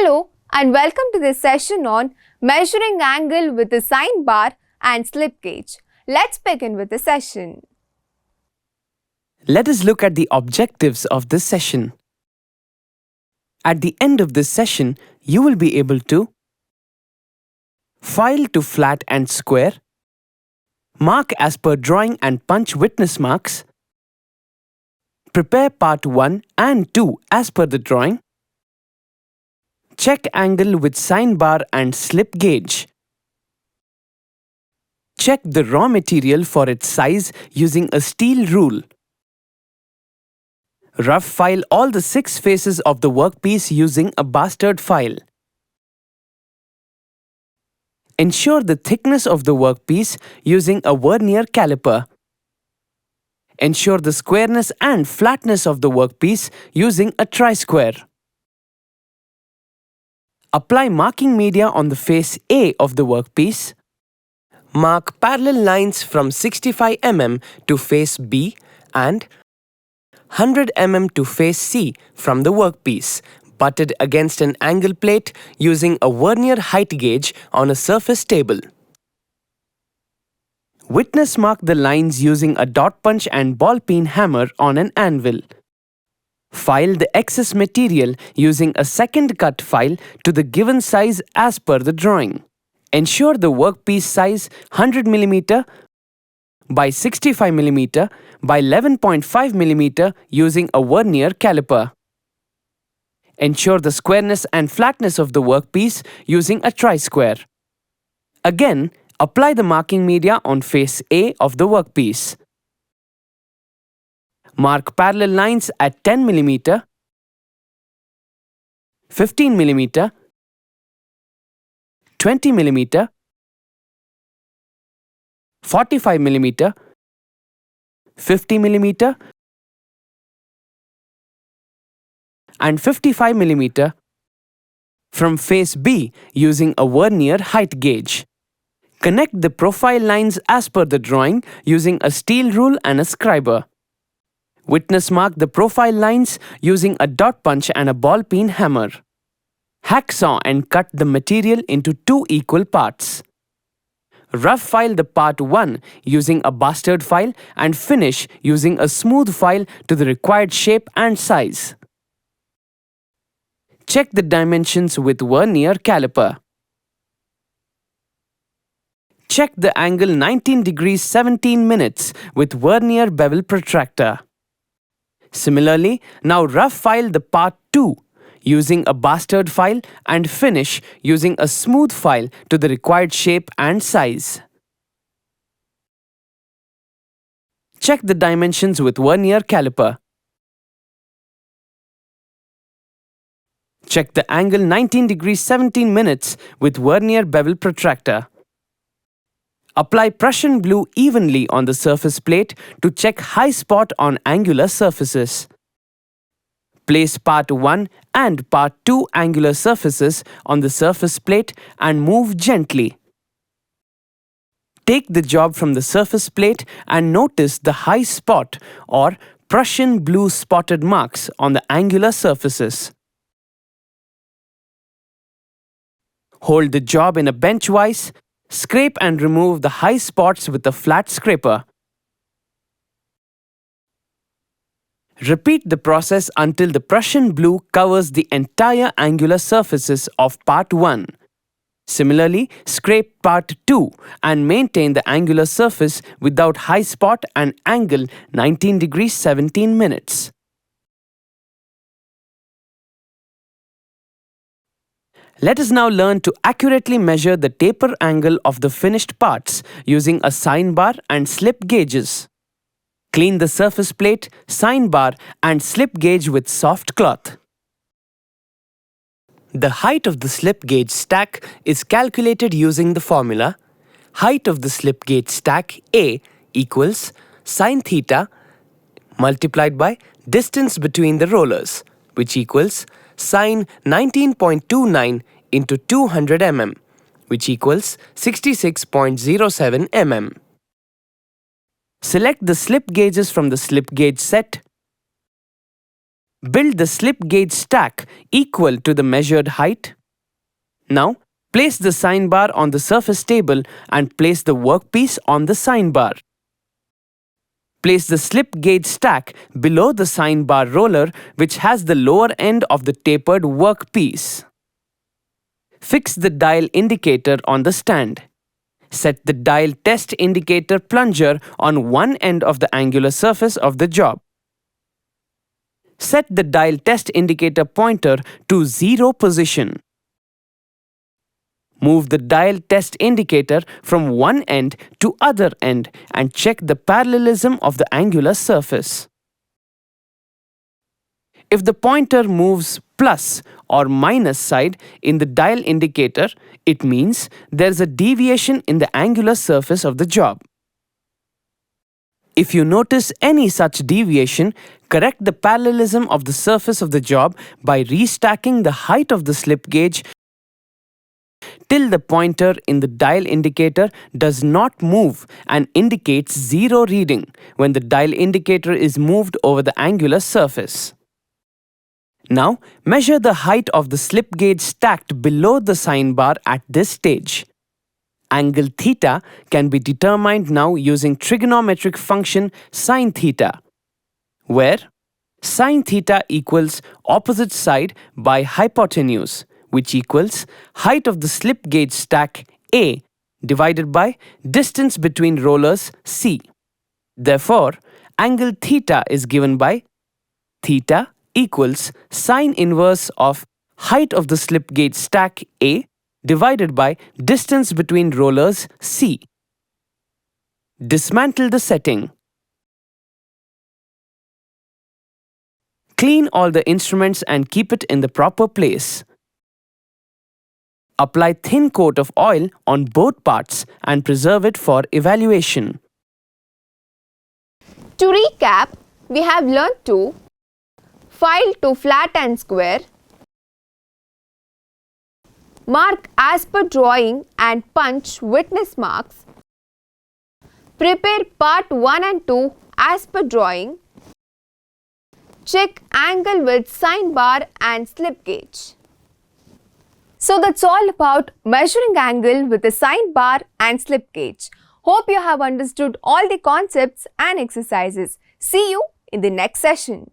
Hello and welcome to this session on measuring angle with a sine bar and slip gauge. Let's begin with the session. Let us look at the objectives of this session. At the end of this session, you will be able to file to flat and square, mark as per drawing and punch witness marks, prepare part 1 and 2 as per the drawing, check angle with sine bar and slip gauge, check the raw material for its size using a steel rule, rough file all the 6 faces of the workpiece using a bastard file. Ensure the thickness of the workpiece using a vernier caliper. Ensure the squareness and flatness of the workpiece using a tri-square. Apply marking media on the face A of the workpiece. Mark parallel lines from 65 mm to face B and 100 mm to face C from the workpiece, butted against an angle plate using a vernier height gauge on a surface table. Witness mark the lines using a dot punch and ball peen hammer on an anvil. File the excess material using a second cut file to the given size as per the drawing. Ensure the workpiece size 100 mm by 65 mm by 11.5 mm using a vernier caliper. Ensure the squareness and flatness of the workpiece using a tri-square. Again, apply the marking media on face A of the workpiece. Mark parallel lines at 10 mm, 15 mm, 20 mm, 45 mm, 50 mm, and 55 mm from face B using a vernier height gauge. Connect the profile lines as per the drawing using a steel rule and a scriber. Witness mark the profile lines using a dot punch and a ball peen hammer. Hacksaw and cut the material into 2 equal parts. Rough file the part 1 using a bastard file and finish using a smooth file to the required shape and size. Check the dimensions with vernier caliper. Check the angle 19 degrees 17 minutes with vernier bevel protractor. Similarly, now rough file the part 2 using a bastard file and finish using a smooth file to the required shape and size. Check the dimensions with vernier caliper. Check the angle 19 degrees 17 minutes with vernier bevel protractor. Apply Prussian blue evenly on the surface plate to check high spot on angular surfaces. Place part 1 and part 2 angular surfaces on the surface plate and move gently. Take the job from the surface plate and notice the high spot or Prussian blue spotted marks on the angular surfaces. Hold the job in a bench vise. Scrape and remove the high spots with a flat scraper. Repeat the process until the Prussian blue covers the entire angular surfaces of part 1. Similarly, scrape part 2 and maintain the angular surface without high spot and angle 19 degrees 17 minutes. Let us now learn to accurately measure the taper angle of the finished parts using a sine bar and slip gauges. Clean the surface plate, sine bar and slip gauge with soft cloth. The height of the slip gauge stack is calculated using the formula height of the slip gauge stack A equals sine theta multiplied by distance between the rollers, which equals sine 19.29 into 200 mm, which equals 66.07 mm. Select the slip gauges from the slip gauge set. Build the slip gauge stack equal to the measured height. Now, place the sine bar on the surface table and place the workpiece on the sine bar. Place the slip gauge stack below the sine bar roller, which has the lower end of the tapered workpiece. Fix the dial indicator on the stand. Set the dial test indicator plunger on one end of the angular surface of the job. Set the dial test indicator pointer to 0 position. Move the dial test indicator from one end to other end and check the parallelism of the angular surface. If the pointer moves plus or minus side in the dial indicator, it means there's a deviation in the angular surface of the job. If you notice any such deviation, correct the parallelism of the surface of the job by restacking the height of the slip gauge till the pointer in the dial indicator does not move and indicates 0 reading when the dial indicator is moved over the angular surface. Now, measure the height of the slip gauge stacked below the sine bar at this stage. Angle theta can be determined now using trigonometric function sine theta, where sine theta equals opposite side by hypotenuse, which equals height of the slip gauge stack A divided by distance between rollers C. Therefore, angle theta is given by theta equals sine inverse of height of the slip gauge stack A divided by distance between rollers C. Dismantle the setting. Clean all the instruments and keep it in the proper place. Apply thin coat of oil on both parts and preserve it for evaluation. To recap, we have learned to file to flat and square, mark as per drawing and punch witness marks, prepare part 1 and 2 as per drawing, check angle with sine bar and slip gauge. So that's all about measuring angle with a sine bar and slip gauge. Hope you have understood all the concepts and exercises. See you in the next session.